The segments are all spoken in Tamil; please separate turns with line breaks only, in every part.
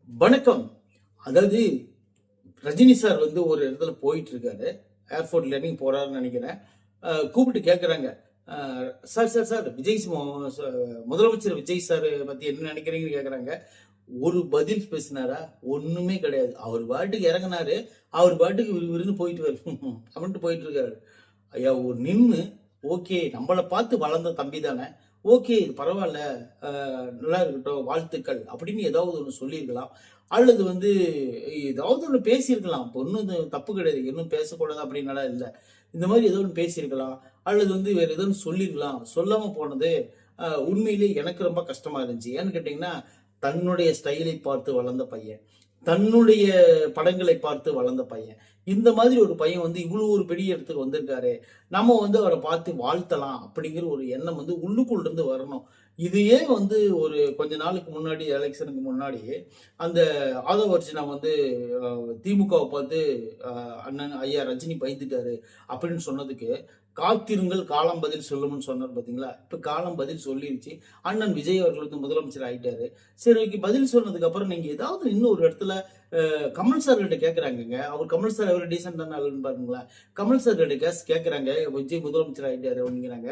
வணக்கம். அதாவது ரஜினி சார் வந்து ஒரு இடத்துல போயிட்டு இருக்காரு. ஏர்போர்ட் லேண்டிங் போறாருன்னு நினைக்கிறேன். கூப்பிட்டு கேட்குறாங்க. சார் சார் சார் விஜய் முதலமைச்சர் விஜய் சார் பத்தி என்ன நினைக்கிறீங்கன்னு கேட்குறாங்க. ஒரு பதில் பேசினாரா? ஒண்ணுமே கிடையாது. அவர் பாட்டுக்கு இறங்கினாரு. அவர் பாட்டுக்கு விருன்னு போயிட்டு அப்படின்ட்டு போயிட்டு இருக்காரு. ஐயா ஒரு நின்று ஓகே நம்மளை பார்த்து வளர்ந்த தம்பி தானே, ஓகே இது பரவாயில்ல, நல்லா இருக்கட்டும், வாழ்த்துக்கள் அப்படின்னு ஏதாவது ஒன்று சொல்லியிருக்கலாம். அல்லது வந்து ஏதாவது ஒன்று பேசியிருக்கலாம். இப்போ ஒன்றும் தப்பு கிடையாது, இன்னும் பேசக்கூடாது அப்படின்னால இல்லை. இந்த மாதிரி ஏதோ ஒன்று பேசியிருக்கலாம். அல்லது வந்து வேற ஏதோ ஒன்று சொல்லியிருக்கலாம். சொல்லாமல் போனது உண்மையிலேயே எனக்கு ரொம்ப கஷ்டமா இருந்துச்சு. ஏன்னு கேட்டிங்கன்னா, தன்னுடைய ஸ்டைலை பார்த்து வளர்ந்த பையன், தன்னுடைய படங்களை பார்த்து வளர்ந்த பையன், இந்த மாதிரி ஒரு பையன் வந்து இவ்வளவு ஒரு பெரிய இடத்துக்கு வந்திருக்காரு, நம்ம வந்து அவரை பார்த்து வாழ்த்தலாம் அப்படிங்கிற ஒரு எண்ணம் வந்து உள்ளுக்குள்ள இருந்து வரணும். இதையே வந்து ஒரு கொஞ்ச நாளுக்கு முன்னாடி, எலெக்ஷனுக்கு முன்னாடி அந்த ஆதவ அர்ஜுனா வந்து திமுகவை பார்த்து அண்ணன் ஐயா ரஜினி பயந்துட்டாரு அப்படின்னு சொன்னதுக்கு, காத்திருங்கள் காலம் பதில் சொல்லும்னு சொன்னார் பார்த்தீங்களா? இப்போ காலம் பதில் சொல்லிருச்சு. அண்ணன் விஜய் அவர்கள் வந்து முதலமைச்சர் ஆயிட்டாரு. சரி ஓகே, பதில் சொன்னதுக்கு அப்புறம் நீங்க ஏதாவது இன்னும் ஒரு இடத்துல கமல் சார் கிட்ட கேட்குறாங்கங்க. அவர் கமல் சார் எவ்வளோ டீசெண்டான ஆளுன்னு பாருங்களேன். கமல் சார் கிட்ட கேட்குறாங்க, விஜய் முதலமைச்சர் ஆகிட்டாரு அப்படிங்கிறாங்க.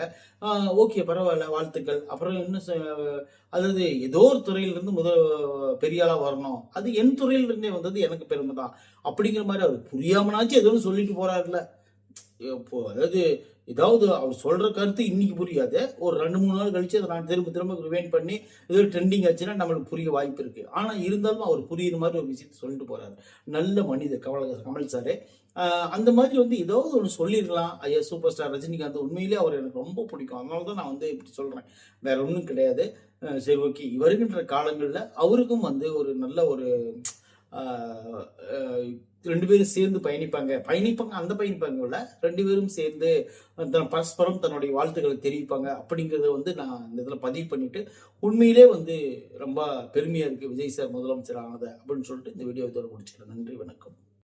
ஓகே பரவாயில்ல, வாழ்த்துக்கள். அப்புறம் இன்னும் அதாவது ஏதோ ஒரு துறையிலிருந்து பெரிய ஆளாக வரணும், அது என் துறையிலிருந்தே வந்தது எனக்கு பெருமை தான் அப்படிங்கிற மாதிரி அவர் புரியாமனாச்சும் ஏதோ சொல்லிட்டு போறாருல. இப்போ அதாவது ஏதாவது அவர் சொல்ற கருத்து இன்னைக்கு புரியாது, ஒரு 2-3 நாள் கழிச்சு அதை நான் திரும்ப திரும்ப ரிவைண்ட் பண்ணி ஏதோ ட்ரெண்டிங் ஆச்சுன்னா நம்மளுக்கு புரிய வாய்ப்பு இருக்கு. ஆனா இருந்தாலும் அவர் புரியுற மாதிரி ஒரு விஷயத்த சொல்லிட்டு போறாரு. நல்ல மனிதர் கமல் சாரு. அந்த மாதிரி வந்து ஏதாவது ஒன்று சொல்லிடலாம். ஐயா சூப்பர் ஸ்டார் ரஜினிகாந்த் உண்மையிலேயே அவர் எனக்கு ரொம்ப பிடிக்கும். அதனால தான் நான் வந்து இப்படி சொல்றேன், வேற ஒன்றும் கிடையாது. சரி ஓகே, வருகின்ற காலங்களில் அவருக்கும் வந்து ஒரு நல்ல ஒரு 2 பேரும் சேர்ந்து பயணிப்பாங்க, அந்த பயணிப்பாங்கல்ல, 2 பேரும் சேர்ந்து பரஸ்பரம் தன்னுடைய வாழ்த்துக்களை தெரிவிப்பாங்க அப்படிங்கிறத வந்து நான் இந்த இதில் பதிவு பண்ணிட்டு, உண்மையிலே வந்து ரொம்ப பெருமையா இருக்கு விஜய் சார் முதலமைச்சர் ஆனதை அப்படின்னு சொல்லிட்டு இந்த வீடியோ இதோட முடிச்சுக்கிறேன். நன்றி, வணக்கம்.